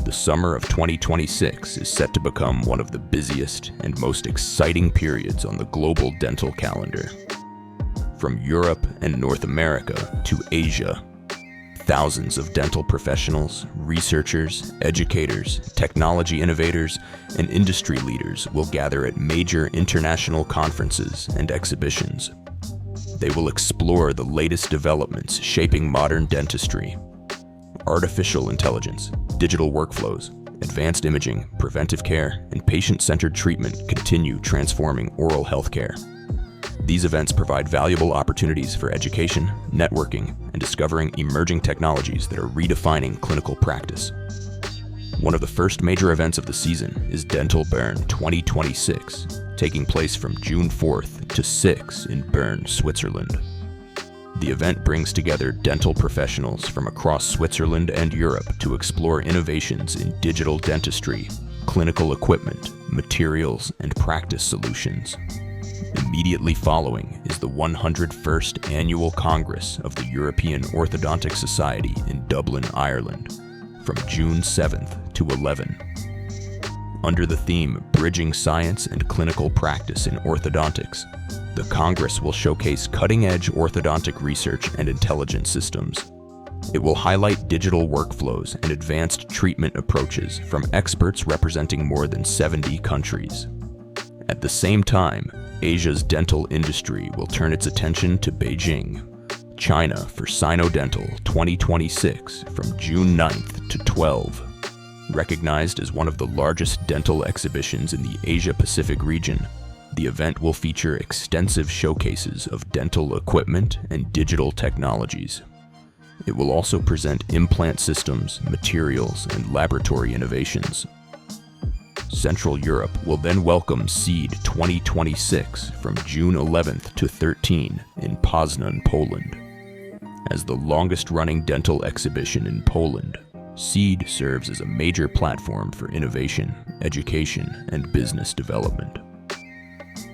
The summer of 2026 is set to become one of the busiest and most exciting periods on the global dental calendar. From Europe and North America to Asia, thousands of dental professionals, researchers, educators, technology innovators, and industry leaders will gather at major international conferences and exhibitions. They will explore the latest developments shaping modern dentistry. Artificial intelligence, digital workflows, advanced imaging, preventive care, and patient-centered treatment continue transforming oral health care. These events provide valuable opportunities for education, networking, and discovering emerging technologies that are redefining clinical practice. One of the first major events of the season is Dental Bern 2026, taking place from June 4th to 6 in Bern, Switzerland. The event brings together dental professionals from across Switzerland and Europe to explore innovations in digital dentistry, clinical equipment, materials, and practice solutions. Immediately following is the 101st Annual Congress of the European Orthodontic Society in Dublin, Ireland, from June 7th to 11. Under the theme Bridging Science and Clinical Practice in Orthodontics, the Congress will showcase cutting-edge orthodontic research and intelligence systems. It will highlight digital workflows and advanced treatment approaches from experts representing more than 70 countries. At the same time, Asia's dental industry will turn its attention to Beijing, China for Sino-Dental 2026 from June 9th to 12. Recognized as one of the largest dental exhibitions in the Asia-Pacific region, the event will feature extensive showcases of dental equipment and digital technologies. It will also present implant systems, materials, and laboratory innovations. Central Europe will then welcome SEED 2026 from June 11th to 13 in Poznan, Poland. As the longest-running dental exhibition in Poland, SEED serves as a major platform for innovation, education, and business development.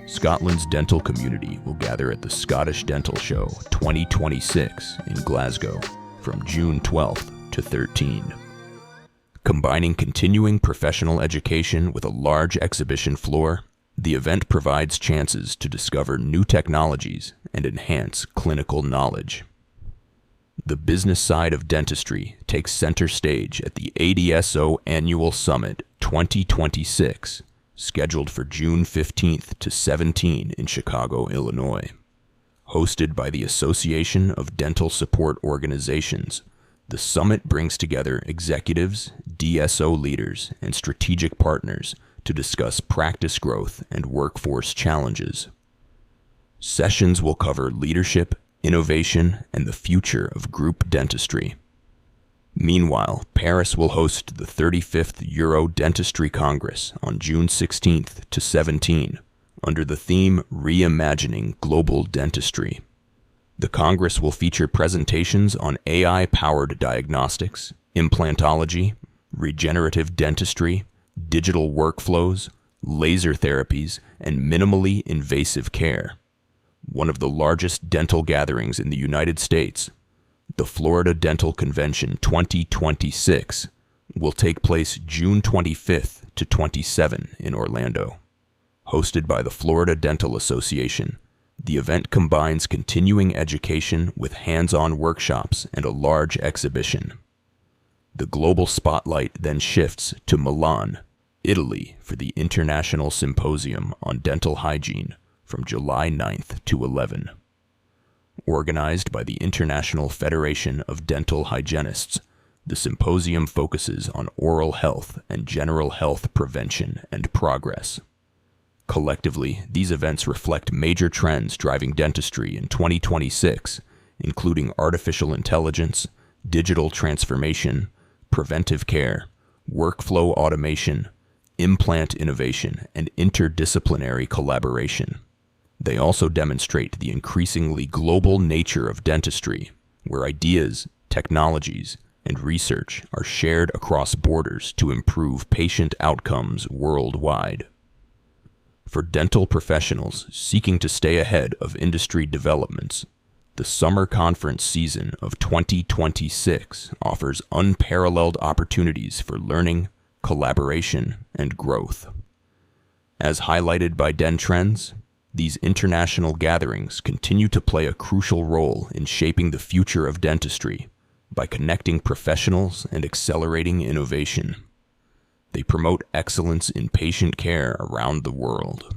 Scotland's dental community will gather at the Scottish Dental Show 2026 in Glasgow from June 12th to 13. Combining continuing professional education with a large exhibition floor, the event provides chances to discover new technologies and enhance clinical knowledge. The business side of dentistry takes center stage at the ADSO Annual Summit 2026, scheduled for June 15th to 17 in Chicago, Illinois. Hosted by the Association of Dental Support Organizations, the summit brings together executives, DSO leaders, and strategic partners to discuss practice growth and workforce challenges. Sessions will cover leadership, innovation, and the future of group dentistry. Meanwhile, Paris will host the 35th Euro Dentistry Congress on June 16th to 17, under the theme Reimagining Global Dentistry. The Congress will feature presentations on AI-powered diagnostics, implantology, regenerative dentistry, digital workflows, laser therapies, and minimally invasive care. One of the largest dental gatherings in the United States, the Florida Dental Convention 2026, will take place June 25th to 27 in Orlando. Hosted by the Florida Dental Association, the event combines continuing education with hands-on workshops and a large exhibition. The global spotlight then shifts to Milan, Italy for the International Symposium on Dental Hygiene from July 9th to 11. Organized by the International Federation of Dental Hygienists, the symposium focuses on oral health and general health prevention and progress. Collectively, these events reflect major trends driving dentistry in 2026, including artificial intelligence, digital transformation, preventive care, workflow automation, implant innovation, and interdisciplinary collaboration. They also demonstrate the increasingly global nature of dentistry, where ideas, technologies, and research are shared across borders to improve patient outcomes worldwide. For dental professionals seeking to stay ahead of industry developments, The summer conference season of 2026 offers unparalleled opportunities for learning, collaboration, and growth. As highlighted by DenTrends, these international gatherings continue to play a crucial role in shaping the future of dentistry by connecting professionals and accelerating innovation. They promote excellence in patient care around the world.